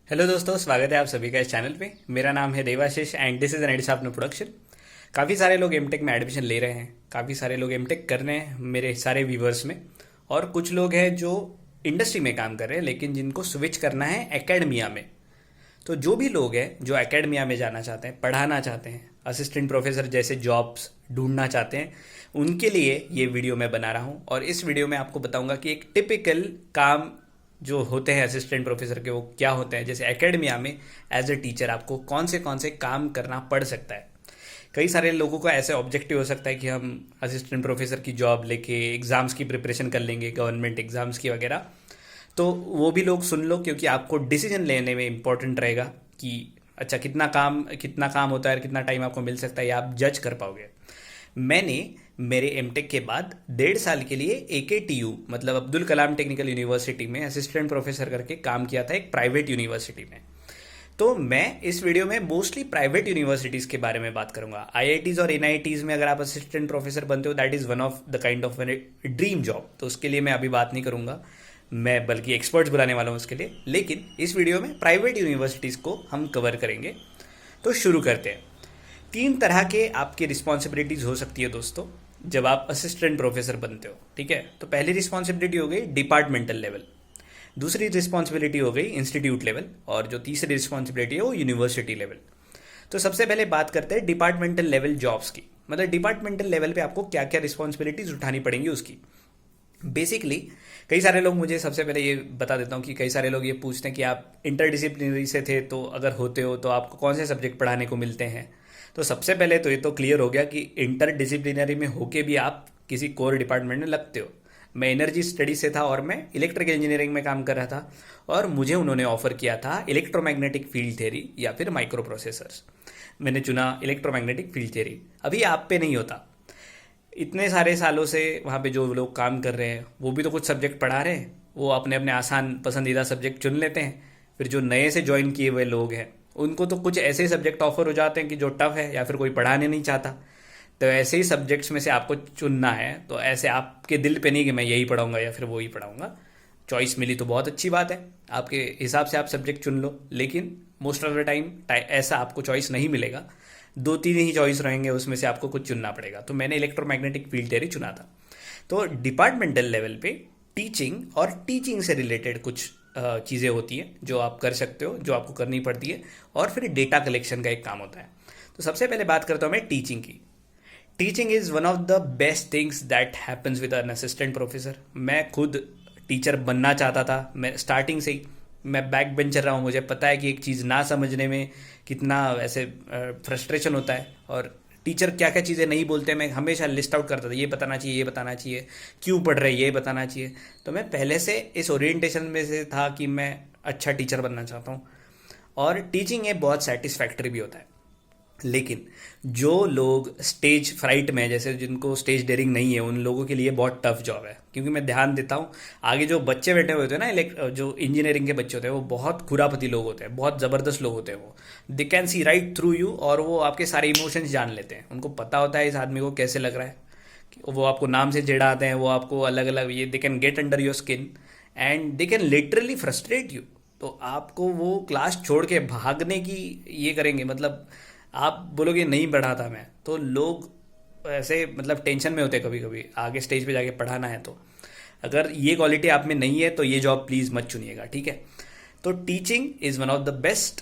Hello दोस्तों, स्वागत है आप सभी का इस चैनल पे। मेरा नाम है Debashish and this is an एडिसापनो प्रोडक्शन। काफ़ी सारे लोग एमटेक में एडमिशन ले रहे हैं, काफ़ी सारे लोग एमटेक कर रहे हैं मेरे सारे व्यूवर्स में। और कुछ लोग हैं जो इंडस्ट्री में काम कर रहे हैं लेकिन जिनको स्विच करना है एकेडमिया में। तो जो भी लोग हैं जो एकेडमिया में जाना चाहते हैं, पढ़ाना चाहते हैं, असिस्टेंट प्रोफेसर जैसे जॉब्स ढूंढना चाहते हैं, उनके लिए ये वीडियो मैं बना रहा हूँ। और इस वीडियो में आपको बताऊंगा कि एक टिपिकल काम जो होते हैं असिस्टेंट प्रोफेसर के वो क्या होते हैं। जैसे एकेडमिया में एज ए टीचर आपको कौन से काम करना पड़ सकता है। कई सारे लोगों का ऐसे ऑब्जेक्टिव हो सकता है कि हम असिस्टेंट प्रोफेसर की जॉब लेके एग्ज़ाम्स की प्रिपरेशन कर लेंगे, गवर्नमेंट एग्ज़ाम्स की वगैरह। तो वो भी लोग सुन लो, क्योंकि आपको डिसीजन लेने में इम्पोर्टेंट रहेगा कि अच्छा कितना काम होता है और कितना टाइम आपको मिल सकता है, या आप जज कर पाओगे। मैंने मेरे एमटेक के बाद 1.5 साल के लिए AKTU मतलब अब्दुल कलाम टेक्निकल यूनिवर्सिटी में असिस्टेंट प्रोफेसर करके काम किया था, एक प्राइवेट यूनिवर्सिटी में। तो मैं इस वीडियो में मोस्टली प्राइवेट यूनिवर्सिटीज़ के बारे में बात करूंगा। IITs और NITs में अगर आप असिस्टेंट प्रोफेसर बनते हो, that is one of the kind of dream job. तो उसके लिए मैं अभी बात नहीं करूंगा, मैं बल्कि एक्सपर्ट्स बुलाने वाला हूँ उसके लिए। लेकिन इस वीडियो में प्राइवेट यूनिवर्सिटीज़ को हम कवर करेंगे। तो शुरू करते हैं। 3 तरह के आपकी रिस्पॉन्सिबिलिटीज़ हो सकती है दोस्तों जब आप असिस्टेंट प्रोफेसर बनते हो, ठीक है। तो पहली रिस्पॉन्सिबिलिटी हो गई डिपार्टमेंटल लेवल, दूसरी रिस्पॉन्सिबिलिटी हो गई इंस्टीट्यूट लेवल, और जो तीसरी रिस्पॉन्सिबिलिटी है वो यूनिवर्सिटी लेवल। तो सबसे पहले बात करते हैं डिपार्टमेंटल लेवल जॉब्स की। मतलब डिपार्टमेंटल लेवल पे आपको क्या क्या रिस्पॉन्सिबिलिटीज उठानी पड़ेंगी उसकी। बेसिकली कई सारे लोग, मुझे सबसे पहले ये बता देता हूँ कि कई सारे लोग ये पूछते हैं कि आप इंटरडिसिप्लिनरी से थे, तो अगर होते हो तो आपको कौन से सब्जेक्ट पढ़ाने को मिलते हैं। तो सबसे पहले तो ये तो क्लियर हो गया कि इंटरडिसिप्लिनरी में होके भी आप किसी कोर डिपार्टमेंट में लगते हो। मैं एनर्जी स्टडी से था और मैं इलेक्ट्रिकल इंजीनियरिंग में काम कर रहा था, और मुझे उन्होंने ऑफर किया था इलेक्ट्रोमैग्नेटिक फील्ड थ्योरी या फिर माइक्रो प्रोसेसर्स। मैंने चुना इलेक्ट्रोमैग्नेटिक फील्ड थ्योरी। अभी आप पे नहीं होता। इतने सारे सालों से वहाँ पे जो लोग काम कर रहे हैं वो भी तो कुछ सब्जेक्ट पढ़ा रहे हैं, वो अपने अपने आसान पसंदीदा सब्जेक्ट चुन लेते हैं। फिर जो नए से ज्वाइन किए हुए लोग हैं उनको तो कुछ ऐसे सब्जेक्ट ऑफर हो जाते हैं कि जो टफ है या फिर कोई पढ़ाने नहीं चाहता। तो ऐसे ही सब्जेक्ट्स में से आपको चुनना है। तो ऐसे आपके दिल पे नहीं कि मैं यही पढ़ाऊंगा या फिर वो ही पढ़ाऊंगा। चॉइस मिली तो बहुत अच्छी बात है, आपके हिसाब से आप सब्जेक्ट चुन लो। लेकिन मोस्ट ऑफ द टाइम ऐसा आपको चॉइस नहीं मिलेगा, 2-3 ही चॉइस रहेंगे, उसमें से आपको कुछ चुनना पड़ेगा। तो मैंने इलेक्ट्रोमैग्नेटिक फील्ड थ्योरी चुना था। तो डिपार्टमेंटल लेवल पे टीचिंग और टीचिंग से रिलेटेड कुछ चीज़ें होती हैं जो आप कर सकते हो, जो आपको करनी पड़ती है। और फिर डेटा कलेक्शन का एक काम होता है। तो सबसे पहले बात करता हूँ मैं टीचिंग की। Teaching is one of the best things that happens with an assistant professor. मैं खुद टीचर बनना चाहता था, मैं स्टार्टिंग से ही। मैं बैक बेंचर रहा हूँ, मुझे पता है कि एक चीज़ ना समझने में कितना ऐसे फ्रस्ट्रेशन होता है, और टीचर क्या क्या चीज़ें नहीं बोलते मैं हमेशा लिस्ट आउट करता था। ये बताना चाहिए, ये बताना चाहिए, क्यों पढ़ रहे ये बताना चाहिए। तो मैं पहले से इस ओरिएंटेशन में से था कि मैं अच्छा टीचर बनना चाहता हूँ। और टीचिंग ये बहुत सेटिस्फैक्ट्री भी होता है। लेकिन जो लोग स्टेज फ्राइट में, जैसे जिनको स्टेज डेयरिंग नहीं है, उन लोगों के लिए बहुत टफ जॉब है। क्योंकि मैं ध्यान देता हूँ आगे जो बच्चे बैठे हुए होते हैं ना, जो इंजीनियरिंग के बच्चे होते हैं, वो बहुत खुरापती लोग होते हैं, बहुत ज़बरदस्त लोग होते हैं। वो they can see right through you, और वो आपके सारे इमोशंस जान लेते हैं। उनको पता होता है इस आदमी को कैसे लग रहा है। वो आपको नाम से चिढ़ाते हैं, वो आपको अलग अलग ये they can get under your skin and they can literally frustrate you. तो आपको वो क्लास छोड़ के भागने की ये करेंगे। मतलब आप बोलोगे नहीं पढ़ा था मैं, तो लोग ऐसे मतलब टेंशन में होते हैं कभी कभी, आगे स्टेज पे जाके पढ़ाना है। तो अगर ये क्वालिटी आप में नहीं है तो ये जॉब प्लीज़ मत चुनिएगा, ठीक है। तो teaching is one of the best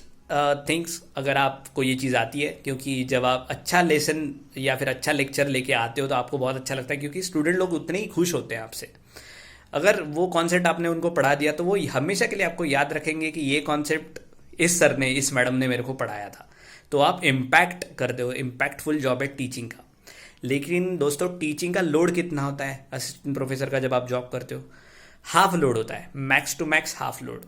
things अगर आपको ये चीज़ आती है। क्योंकि जब आप अच्छा लेसन या फिर अच्छा लेक्चर लेके आते हो तो आपको बहुत अच्छा लगता है, क्योंकि स्टूडेंट लोग उतने ही खुश होते हैं आपसे। अगर वो कॉन्सेप्ट आपने उनको पढ़ा दिया तो वो हमेशा के लिए आपको याद रखेंगे कि ये कॉन्सेप्ट इस सर ने, इस मैडम ने मेरे को पढ़ाया था। तो आप इम्पैक्ट करते हो, इम्पैक्टफुल जॉब है टीचिंग का। लेकिन दोस्तों टीचिंग का लोड कितना होता है असिस्टेंट प्रोफेसर का जब आप जॉब करते हो? हाफ लोड होता है, max to max half load.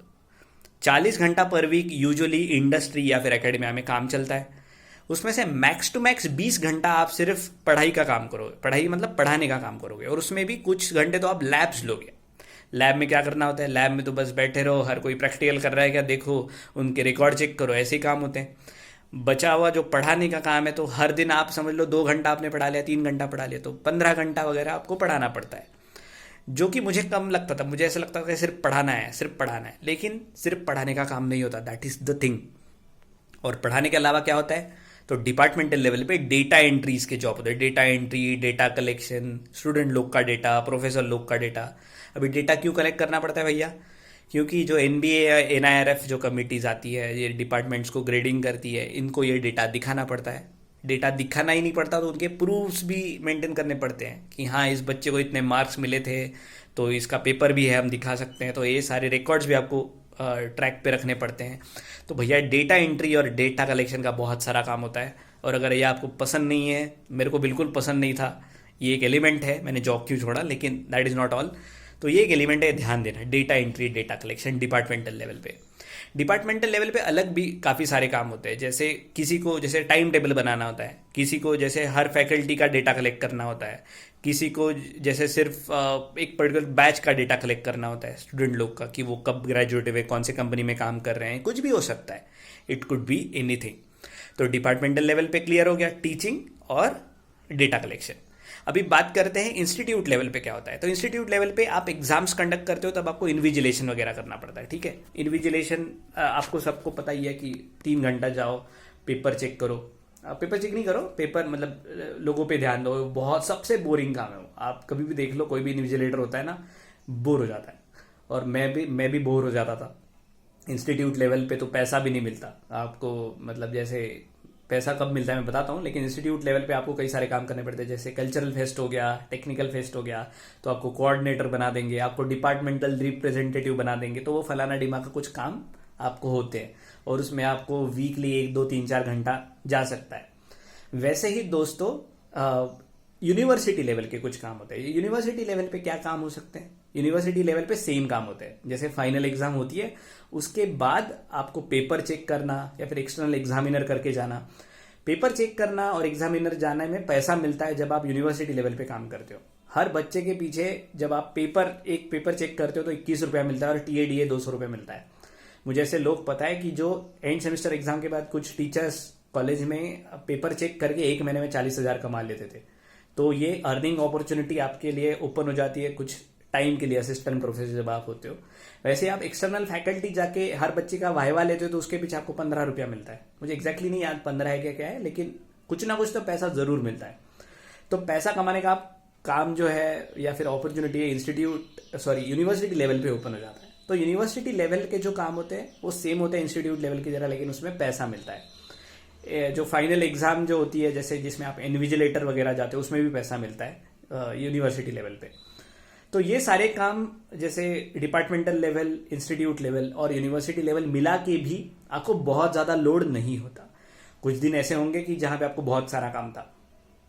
40 घंटा पर वीक यूजुअली इंडस्ट्री या फिर एकेडमिया में काम चलता है। उसमें से मैक्स टू मैक्स 20 घंटा आप सिर्फ पढ़ाई का काम करोगे, पढ़ाई मतलब पढ़ाने का काम करोगे। और उसमें भी कुछ घंटे तो आप लैब्स लोगे। लैब में क्या करना होता है? लैब में तो बस बैठे रहो, हर कोई प्रैक्टिकल कर रहा है क्या देखो, उनके रिकॉर्ड चेक करो, ऐसे ही काम होते हैं। बचा हुआ जो पढ़ाने का काम है, तो हर दिन आप समझ लो 2 घंटा आपने पढ़ा लिया, 3 घंटा पढ़ा लिया, तो 15 घंटा वगैरह आपको पढ़ाना पड़ता है। जो कि मुझे कम लगता था। मुझे ऐसा लगता था कि सिर्फ पढ़ाना है, सिर्फ पढ़ाना है, लेकिन सिर्फ पढ़ाने का काम नहीं होता, दैट इज़ द थिंग। और पढ़ाने के अलावा क्या होता है, तो डिपार्टमेंटल लेवल पे डेटा एंट्रीज के जॉब होते हैं, data entry, data collection, student लोग का डेटा, प्रोफेसर लोग का डेटा। अभी डेटा क्यों कलेक्ट करना पड़ता है भैया? क्योंकि जो एनबीए या एनआईआरएफ जो कमिटीज़ आती है, ये डिपार्टमेंट्स को ग्रेडिंग करती है, इनको ये डेटा दिखाना पड़ता है। डेटा दिखाना ही नहीं पड़ता तो उनके प्रूफ्स भी मेंटेन करने पड़ते हैं कि हाँ इस बच्चे को इतने मार्क्स मिले थे, तो इसका पेपर भी है, हम दिखा सकते हैं। तो ये सारे रिकॉर्ड्स भी आपको ट्रैक पे रखने पड़ते हैं। तो भैया डेटा एंट्री और डेटा कलेक्शन का बहुत सारा काम होता है। और अगर ये आपको पसंद नहीं है, मेरे को बिल्कुल पसंद नहीं था, ये एक एलिमेंट है, मैंने जॉब क्यों छोड़ा, लेकिन दैट इज़ नॉट ऑल। तो ये एक एलिमेंट है, ध्यान देना, data entry, data collection departmental level पे। डिपार्टमेंटल लेवल पे अलग भी काफ़ी सारे काम होते हैं, जैसे किसी को जैसे टाइम टेबल बनाना होता है, किसी को जैसे हर फैकल्टी का डेटा कलेक्ट करना होता है, किसी को जैसे सिर्फ एक पर्टिकुलर बैच का डेटा कलेक्ट करना होता है स्टूडेंट लोग का, कि वो कब ग्रेजुएट हुए, कौन से कंपनी में काम कर रहे हैं, कुछ भी हो सकता है, इट कुड बी एनीथिंग। तो डिपार्टमेंटल लेवल पे क्लियर हो गया टीचिंग और डेटा कलेक्शन। अभी बात करते हैं इंस्टीट्यूट लेवल पे क्या होता है। तो इंस्टीट्यूट लेवल पे आप एग्जाम्स कंडक्ट करते हो, तब आपको इन्विजिलेशन वगैरह करना पड़ता है, ठीक है। इन्विजिलेशन आपको सबको पता ही है कि 3 घंटा जाओ, पेपर चेक करो, पेपर चेक नहीं करो, पेपर मतलब लोगों पे ध्यान दो, बहुत सबसे बोरिंग काम है वो। आप कभी भी देख लो, कोई भी इन्विजिलेटर होता है ना, बोर हो जाता है। और मैं भी बोर हो जाता था। इंस्टीट्यूट लेवल पे तो पैसा भी नहीं मिलता आपको, मतलब जैसे पैसा कब मिलता है मैं बताता हूँ, लेकिन इंस्टीट्यूट लेवल पे आपको कई सारे काम करने पड़ते हैं। जैसे कल्चरल फेस्ट हो गया, टेक्निकल फेस्ट हो गया, तो आपको कोऑर्डिनेटर बना देंगे, आपको डिपार्टमेंटल रिप्रेजेंटेटिव बना देंगे, तो वो फलाना डिमा का कुछ काम आपको होते हैं, और उसमें आपको वीकली 1 2 3 4 घंटा जा सकता है। वैसे ही दोस्तों यूनिवर्सिटी लेवल के कुछ काम होते हैं। यूनिवर्सिटी लेवल पे क्या काम हो सकते हैं? यूनिवर्सिटी लेवल पे सेम काम होते हैं, जैसे फाइनल एग्जाम होती है, उसके बाद आपको पेपर चेक करना या फिर एक्सटर्नल एग्जामिनर करके जाना। पेपर चेक करना और एग्जामिनर जाने में पैसा मिलता है जब आप यूनिवर्सिटी लेवल पे काम करते हो। हर बच्चे के पीछे जब आप एक पेपर चेक करते हो तो 21 रुपया मिलता है, और टीएडीए 200 रुपये मिलता है। मुझे ऐसे लोग पता है कि जो एंड सेमेस्टर एग्जाम के बाद कुछ टीचर्स कॉलेज में पेपर चेक करके 1 महीने में 40,000 कमा लेते थे। तो ये अर्निंग अपॉर्चुनिटी आपके लिए ओपन हो जाती है कुछ टाइम के लिए, असिस्टेंट प्रोफेसर जब आप होते हो। वैसे आप एक्सटर्नल फैकल्टी जाके हर बच्चे का वाइवा लेते हो तो उसके पीछे आपको 15 रुपया मिलता है। मुझे एग्जैक्टली नहीं याद 15 है क्या है, लेकिन कुछ ना कुछ तो पैसा जरूर मिलता है। तो पैसा कमाने का काम जो है या फिर अपॉर्चुनिटी है यूनिवर्सिटी लेवल पे ओपन हो जाता है। तो यूनिवर्सिटी लेवल के जो काम होते हैं वो सेम होते हैं इंस्टीट्यूट लेवल की जगह, लेकिन उसमें पैसा मिलता है। जो फाइनल एग्जाम जो होती है, जैसे जिसमें आप इन्विजिलेटर वगैरह जाते हो, उसमें भी पैसा मिलता है यूनिवर्सिटी लेवल पे। तो ये सारे काम जैसे डिपार्टमेंटल लेवल, इंस्टीट्यूट लेवल और यूनिवर्सिटी लेवल मिला के भी आपको बहुत ज़्यादा लोड नहीं होता। कुछ दिन ऐसे होंगे कि जहाँ पे आपको बहुत सारा काम था।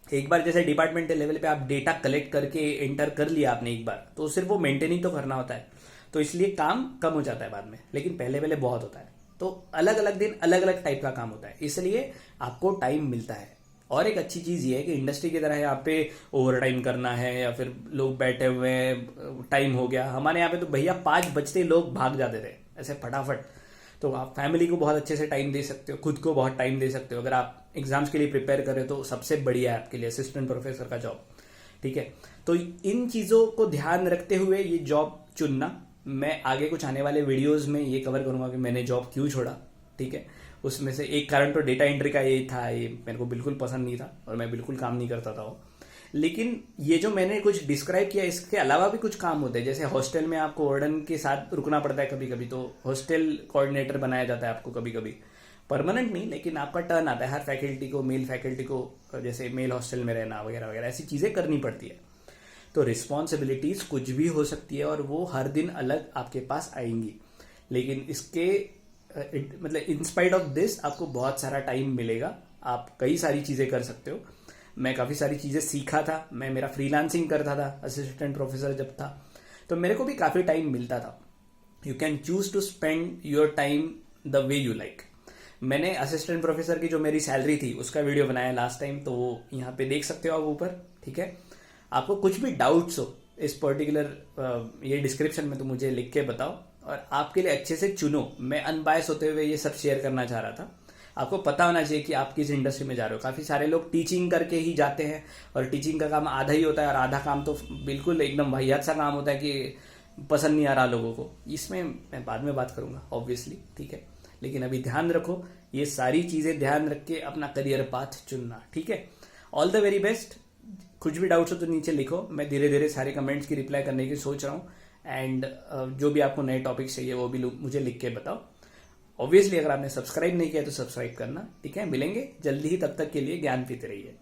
एक बार जैसे डिपार्टमेंटल लेवल पे आप डेटा कलेक्ट करके एंटर कर लिया आपने एक बार, तो सिर्फ वो मेंटेनिंग तो करना होता है, तो इसलिए काम कम हो जाता है बाद में, लेकिन पहले पहले बहुत होता है। तो अलग अलग दिन अलग अलग टाइप का काम होता है, इसलिए आपको टाइम मिलता है। और एक अच्छी चीज़ ये है कि इंडस्ट्री की तरह यहाँ पे ओवर टाइम करना है या फिर लोग बैठे हुए हैं, टाइम हो गया। हमारे यहाँ पे तो भैया 5 बजते लोग भाग जाते थे ऐसे फटाफट। तो आप फैमिली को बहुत अच्छे से टाइम दे सकते हो, खुद को बहुत टाइम दे सकते हो। अगर आप एग्जाम्स के लिए प्रिपेयर करें तो सबसे बढ़िया है आपके लिए असिस्टेंट प्रोफेसर का जॉब, ठीक है। तो इन चीज़ों को ध्यान रखते हुए ये जॉब चुनना, मैं आगे कुछ आने वाले वीडियोस में ये कवर करूंगा कि मैंने जॉब क्यों छोड़ा, ठीक है। उसमें से एक कारण तो डेटा एंट्री का ये था, ये मेरे को बिल्कुल पसंद नहीं था और मैं बिल्कुल काम नहीं करता था वो। लेकिन ये जो मैंने कुछ डिस्क्राइब किया, इसके अलावा भी कुछ काम होते हैं। जैसे हॉस्टल में आपको वार्डन के साथ रुकना पड़ता है कभी कभी, तो हॉस्टल कोऑर्डिनेटर बनाया जाता है आपको कभी कभी, परमानेंट नहीं, लेकिन आपका टर्न आता है। हर फैकल्टी को, मेल फैकल्टी को जैसे मेल हॉस्टल में रहना वगैरह वगैरह, ऐसी चीज़ें करनी पड़ती है। तो रिस्पॉन्सिबिलिटीज कुछ भी हो सकती है और वो हर दिन अलग आपके पास आएंगी, लेकिन इसके मतलब इंस्पाइट ऑफ दिस आपको बहुत सारा टाइम मिलेगा, आप कई सारी चीज़ें कर सकते हो। मैं काफ़ी सारी चीज़ें सीखा था, मैं मेरा फ्रीलांसिंग करता था असिस्टेंट प्रोफेसर जब था, तो मेरे को भी काफ़ी टाइम मिलता था। You can choose to spend your time the way you like. मैंने असिस्टेंट प्रोफेसर की जो मेरी सैलरी थी उसका वीडियो बनाया लास्ट टाइम, तो वो यहाँ पे देख सकते हो आप ऊपर, ठीक है। आपको कुछ भी डाउट्स हो इस पर्टिकुलर ये डिस्क्रिप्शन में, तो मुझे लिख के बताओ और आपके लिए अच्छे से चुनो। मैं अनबायस होते हुए ये सब शेयर करना चाह रहा था। आपको पता होना चाहिए कि आप किस इंडस्ट्री में जा रहे हो। काफ़ी सारे लोग टीचिंग करके ही जाते हैं और टीचिंग का काम आधा ही होता है और आधा काम तो बिल्कुल एकदम वाहियात सा काम होता है कि पसंद नहीं आ रहा लोगों को। इसमें मैं बाद में बात करूंगा ऑब्वियसली, ठीक है। लेकिन अभी ध्यान रखो, ये सारी चीज़ें ध्यान रख के अपना करियर पाथ चुनना, ठीक है। All the very best. कुछ भी डाउट्स हो तो नीचे लिखो, मैं धीरे धीरे सारे कमेंट्स की रिप्लाई करने की सोच रहा हूँ। एंड जो भी आपको नए टॉपिक्स चाहिए वो भी मुझे लिख के बताओ। ऑब्वियसली अगर आपने सब्सक्राइब नहीं किया तो सब्सक्राइब करना, ठीक है। मिलेंगे जल्दी ही, तब तक के लिए ज्ञान पीते रहिए।